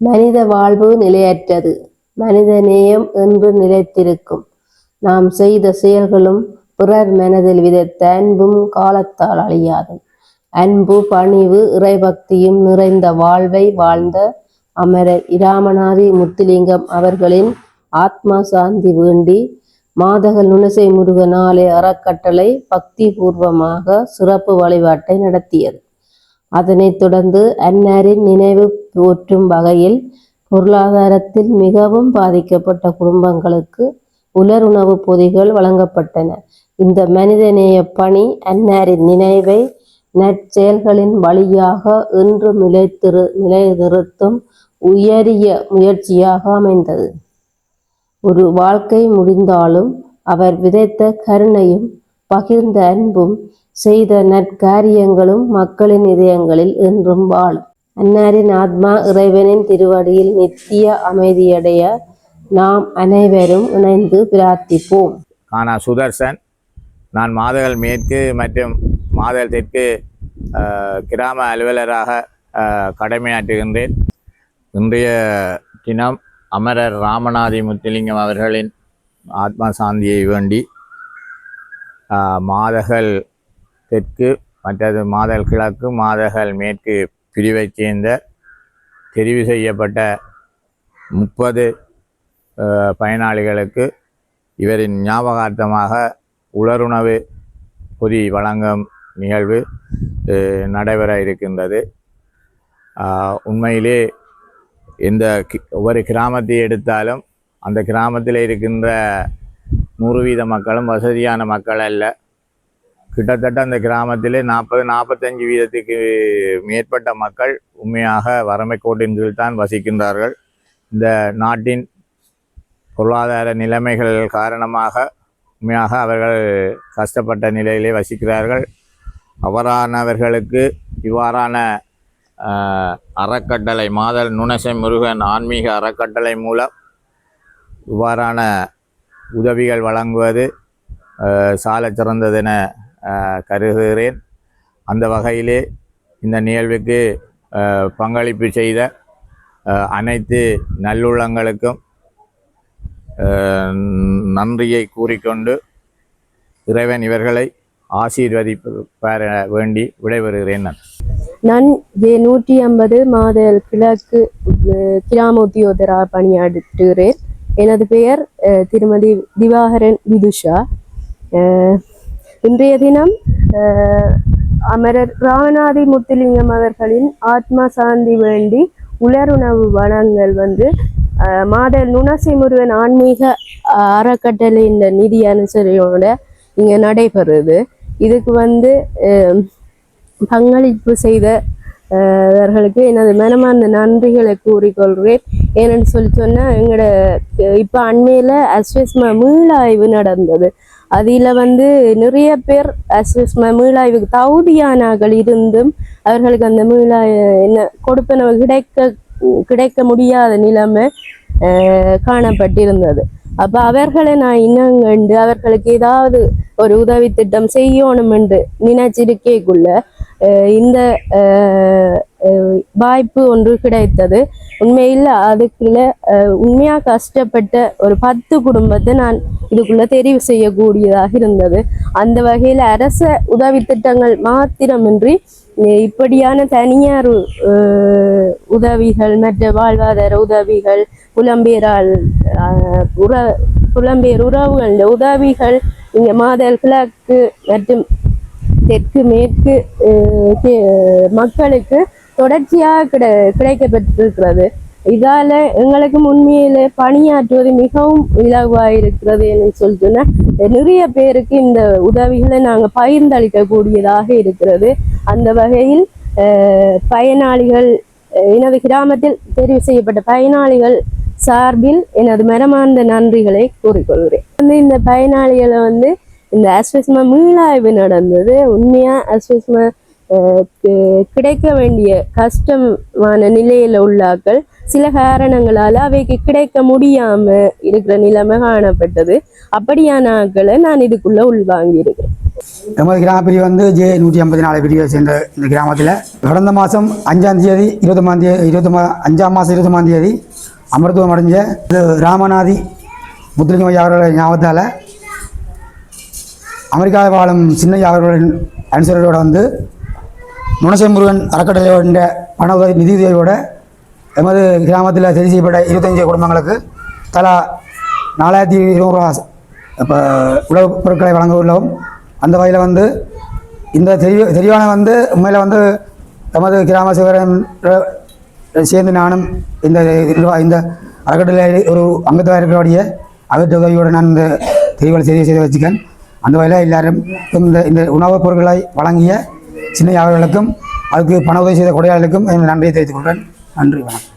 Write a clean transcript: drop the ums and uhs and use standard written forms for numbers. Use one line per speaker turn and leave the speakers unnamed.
மனித வாழ்வு நிலையற்றது. மனித நேயம் என்று நிலைத்திருக்கும். நாம் செய்த செயல்களும் பிறர் மனதில் விதைத்த அன்பும் காலத்தால் அழியாது. அன்பு, பணிவு, இறைபக்தியும் நிறைந்த வாழ்வை வாழ்ந்த அமரர் இராமநாதி முத்துலிங்கம் அவர்களின் ஆத்மா சாந்தி வேண்டி மாதகல் நுணசை முருகன் ஆலய அறக்கட்டளை பக்தி பூர்வமாக சிறப்பு வழிபாட்டை நடத்தியது. அதனைத் தொடர்ந்து அன்னாரின் நினைவு போற்றும் வகையில் பொருளாதாரத்தில் மிகவும் பாதிக்கப்பட்ட குடும்பங்களுக்கு உலருணவு பொதிகள் வழங்கப்பட்டன. இந்த மனிதநேய பணி அன்னாரின் நினைவை நற்செயல்களின் வழியாக இன்று நிலைநிறுத்தும் உயரிய முயற்சியாக அமைந்தது. ஒரு வாழ்க்கை முடிந்தாலும் அவர் விதைத்த கருணையும் பகிர்ந்த அன்பும் செய்த நற்காரியங்களும் மக்களின் இதயங்களில் என்றும் வாழும். அன்னாரின் ஆத்மா இறைவனின் திருவடியில் நித்திய அமைதியடைய நாம் அனைவரும் இணைந்து பிரார்த்திப்போம்.
கானா சுதர்சன். நான் மாதகல் மேற்கு மற்றும் மாதகல் தெற்கு கிராம அலுவலராக கடமையாற்றுகின்றேன். இன்றைய தினம் அமரர் ராமநாதி முத்துலிங்கம் அவர்களின் ஆத்மா சாந்தியை வேண்டி மாதகல் தெற்கு மற்றது மாதகல் கிழக்கு மாதகல் மேற்கு பிரிவைச் சேர்ந்த தெரிவு செய்யப்பட்ட 30 பயனாளிகளுக்கு இவரின் ஞாபகார்த்தமாக உலருணவு பொதி வழங்கும் நிகழ்வு நடைபெற இருக்கின்றது. உண்மையிலே எந்த ஒவ்வொரு கிராமத்தை எடுத்தாலும் அந்த கிராமத்தில் இருக்கின்ற 100% மக்களும் வசதியான மக்கள் அல்ல. கிட்டத்தட்ட அந்த கிராமத்திலே 40-45 வீதத்துக்கு மேற்பட்ட மக்கள் உண்மையாக வறுமை கோட்டின் கீழ் தான் வசிக்கின்றார்கள். இந்த நாட்டின் பொருளாதார நிலைமைகள் காரணமாக உண்மையாக அவர்கள் கஷ்டப்பட்ட நிலையிலே வசிக்கிறார்கள். அவரானவர்களுக்கு இவ்வாறான அறக்கட்டளை மாதல் நுணசை முருகன் ஆன்மீக அறக்கட்டளை மூலம் இவ்வாறான உதவிகள் வழங்குவது சாலச் சிறந்ததென கருதுகிறேன். அந்த வகையிலே இந்த நிகழ்வுக்கு பங்களிப்பு செய்த அனைத்து நல்லுள்ளங்களுக்கும் நன்றியை கூறிக்கொண்டு இறைவன் இவர்களை ஆசீர்வதிப்ப வேண்டி விடைபெறுகிறேன்.
நான் 150 மாதல் கிழக்கு கிராம உத்தியோகராக பணியாற்றுகிறேன். எனது பெயர் திருமதி திவாகரன் விதுஷா. இன்றைய தினம் அமரர் ராமநாதி முத்துலிங்கம் அவர்களின் ஆத்மா சாந்தி வேண்டி உலருணவு வழங்கல் மாதல் நுணசை முருகன் ஆன்மீக அறக்கட்டளை இந்த நிதி அனுசரியோட இங்கே நடைபெறுது. இதுக்கு பங்களிப்பு செய்த அவர்களுக்கு எனது மனமார்ந்த நன்றிகளை கூறிக்கொள்கிறேன். ஏன்னு சொன்னால் எங்களோட இப்போ அண்மையில் அஸ்வஸ்மா மீளாய்வு நடந்தது. அதில் நிறைய பேர் அஸ்வஸ்மா மீளாய்வுக்கு தகுதியானார்கள் இருந்தும் அவர்களுக்கு அந்த என்ன கொடுப்பனவு கிடைக்க முடியாத நிலைமை காணப்பட்டிருந்தது. அப்போ அவர்களை நான் இனங்கண்டு அவர்களுக்கு ஏதாவது ஒரு உதவி திட்டம் செய்யணும் என்று நினைச்சிருக்கேக்குள்ள இந்த வாய்ப்பு ஒன்று கிடைத்தது. உண்மையில் அதுக்குள்ள உண்மையாக கஷ்டப்பட்ட ஒரு 10 குடும்பத்தை நான் இதுக்குள்ள தெரிவு செய்யக்கூடியதாக இருந்தது. அந்த வகையில் அரச உதவி திட்டங்கள் மாத்திரமின்றி இப்படியான தனியார் உதவிகள் மற்ற வாழ்வாதார உதவிகள் புலம்பெயர் உறவுகள் உதவிகள் இங்கே மாதல் கிழக்கு மற்றும் தெற்கு மேற்கு மக்களுக்கு தொடர்ச்சியாக கிடைக்கப்பட்டிருக்கிறது. இதால எங்களுக்கு உண்மையில பணியாற்றுவது மிகவும் இலகுவாயிருக்கிறது என்று சொல்லிட்டுன்னா நிறைய பேருக்கு இந்த உதவிகளை நாங்கள் பகிர்ந்தளிக்கக்கூடியதாக இருக்கிறது. அந்த வகையில் பயனாளிகள் எனது கிராமத்தில் தெரிவு செய்யப்பட்ட பயனாளிகள் சார்பில் எனது மனமார்ந்த நன்றிகளை கூறிக்கொள்கிறேன். இந்த பயனாளிகளை இந்த அஸ்வஸ்மா மீளாய்வு நடந்தது. உண்மையா அஸ்வஸ்மா கிடைக்க வேண்டிய கஷ்டமான நிலையில உள்ளாக்கள் சில காரணங்களால அவைக்கு கிடைக்க முடியாம இருக்கிற நிலைமை காணப்பட்டது. அப்படியான ஆட்களை நான் இதுக்குள்ள உள்வாங்கி இருக்கிறேன்.
எமது கிராம பிரிவு வந்து J154 பிரிவை சேர்ந்த இந்த கிராமத்தில் கடந்த மாதம் 5ஆம் தேதி 5ஆம் மாதம் 20ஆம் தேதி அமிர்தம் அடைஞ்ச ராமநாதி முத்துலிங்கம் ஐயா அவர்களுடைய ஞாபகத்தால் அமெரிக்காவில் வாழும் சின்னையா அவர்களின் அனுசரோடு வந்து நுணசை முருகன் அறக்கட்டளையோட பண உதவி நிதியுதவியோட எமது கிராமத்தில் சரி செய்யப்பட்ட 25 குடும்பங்களுக்கு தலா 4200 ரூபா இப்போ உணவுப் பொருட்களை வழங்க உள்ளோம். அந்த வகையில் வந்து இந்த தெரிவான வந்து உண்மையில் வந்து எமது கிராம சிவரன் சேர்ந்து நானும் இந்த அறக்கட்டளை ஒரு அங்கத்தாக இருக்கிறபடிய அவற்ற உதவியோடு நான் இந்த தெரிவுகளை செய்து வச்சுக்கேன். அந்த வகையில் எல்லாரும் இந்த உணவுப் பொருட்களை வழங்கிய சின்ன அவர்களுக்கும் அதுக்கு பண உதவி செய்த கொடையாளர்களுக்கும் நன்றியை தெரிவித்துக் கொள்கிறேன். நன்றி, வணக்கம்.